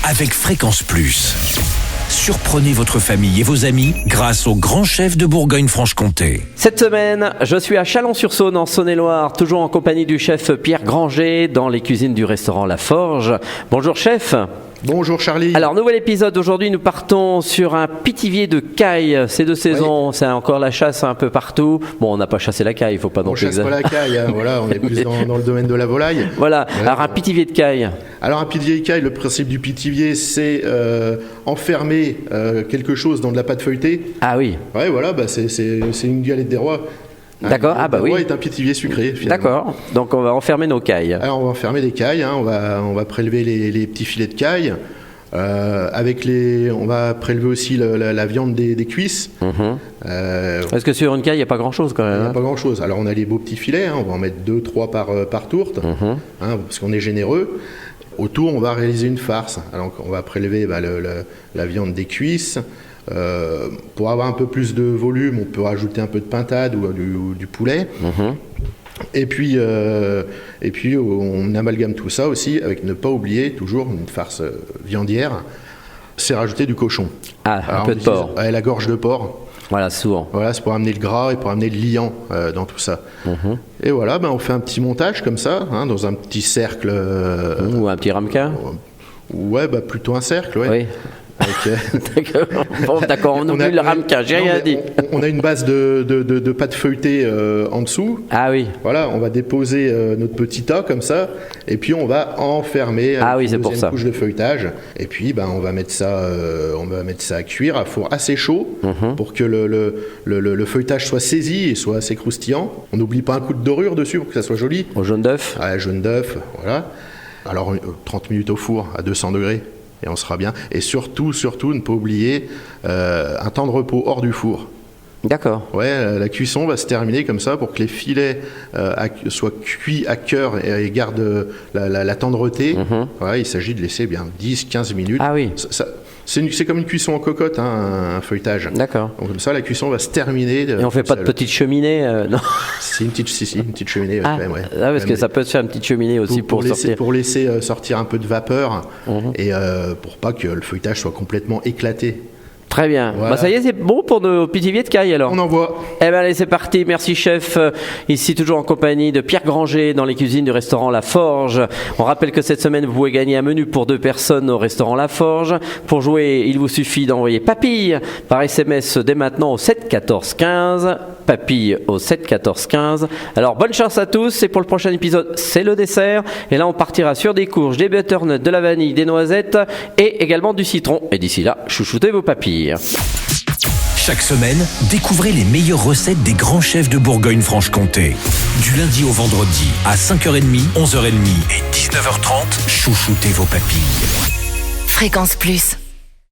avec Fréquence Plus. Surprenez votre famille et vos amis grâce au grand chef de Bourgogne-Franche-Comté. Cette semaine, je suis à Chalon-sur-Saône en Saône-et-Loire, toujours en compagnie du chef Pierre Granger dans les cuisines du restaurant La Forge. Bonjour chef. Bonjour Charlie. Alors, nouvel épisode. Aujourd'hui, nous partons sur un pitivier de caille. C'est de saison, c'est encore la chasse un peu partout. Bon, on n'a pas chassé la caille, il ne faut pas non plus. On chasse pas la caille, hein, voilà, on est plus dans le domaine de la volaille. Voilà, alors un pitivier de caille. Alors un pitivier de caille, le principe du pitivier, c'est enfermer quelque chose dans de la pâte feuilletée. Ah oui. Ouais, voilà, c'est une galette des rois. D'accord, ah bah oui. Le roi est un pitivier sucré, finalement. D'accord, donc on va enfermer nos cailles. Alors on va enfermer des cailles, hein, on va prélever les petits filets de caille. On va prélever aussi la viande des cuisses. Parce que sur une caille, il n'y a pas grand-chose quand même. Il n'y a pas grand-chose. Alors on a les beaux petits filets, hein, on va en mettre 2-3 par tourte, hein, parce qu'on est généreux. Autour, on va réaliser une farce. Alors on va prélever la viande des cuisses. Pour avoir un peu plus de volume, on peut rajouter un peu de pintade ou du poulet. Et puis on amalgame tout ça aussi avec ne pas oublier toujours une farce viandière, c'est rajouter du cochon. Ah, un peu de porc. La gorge de porc. Voilà, souvent. Voilà, c'est pour amener le gras et pour amener le liant dans tout ça. Et voilà, on fait un petit montage comme ça, hein, dans un petit cercle. Ou un petit ramequin. Ouais, plutôt un cercle, ouais. Oui. D'accord, on oublie le ramequin, j'ai rien dit. On a une base de pâte feuilletée en dessous. Ah oui. Voilà, on va déposer notre petit tas comme ça, et puis on va enfermer une couche de feuilletage. Et puis on va mettre ça à cuire à four assez chaud pour que le feuilletage soit saisi et soit assez croustillant. On n'oublie pas un coup de dorure dessus pour que ça soit joli. Au jaune d'œuf. Ouais, jaune d'œuf, voilà. Alors 30 minutes au four à 200 degrés. Et on sera bien. Et surtout, ne pas oublier un temps de repos hors du four. D'accord. Ouais, la cuisson va se terminer comme ça pour que les filets soient cuits à cœur et gardent la tendreté. Voilà, il s'agit de laisser bien 10-15 minutes. Ah oui. C'est comme une cuisson en cocotte, hein, un feuilletage. D'accord. Donc comme ça, la cuisson va se terminer. Et on fait pas de petite cheminée non. C'est une petite cheminée. Quand même, parce que ça peut se faire une petite cheminée aussi pour sortir. Pour laisser sortir un peu de vapeur et pour pas que le feuilletage soit complètement éclaté. Très bien. Voilà. Ça y est, c'est bon pour nos pitiviers de caille alors. On envoie. Allez, c'est parti. Merci chef. Ici toujours en compagnie de Pierre Granger dans les cuisines du restaurant La Forge. On rappelle que cette semaine, vous pouvez gagner un menu pour 2 personnes au restaurant La Forge. Pour jouer, il vous suffit d'envoyer papille par SMS dès maintenant au 7 14 15. Papille au 7 14 15. Alors bonne chance à tous. Et pour le prochain épisode, c'est le dessert. Et là, on partira sur des courges, des butternuts, de la vanille, des noisettes et également du citron. Et d'ici là, chouchoutez vos papilles. Chaque semaine, découvrez les meilleures recettes des grands chefs de Bourgogne-Franche-Comté. Du lundi au vendredi, à 5h30, 11h30 et 19h30, chouchoutez vos papilles. Fréquence Plus.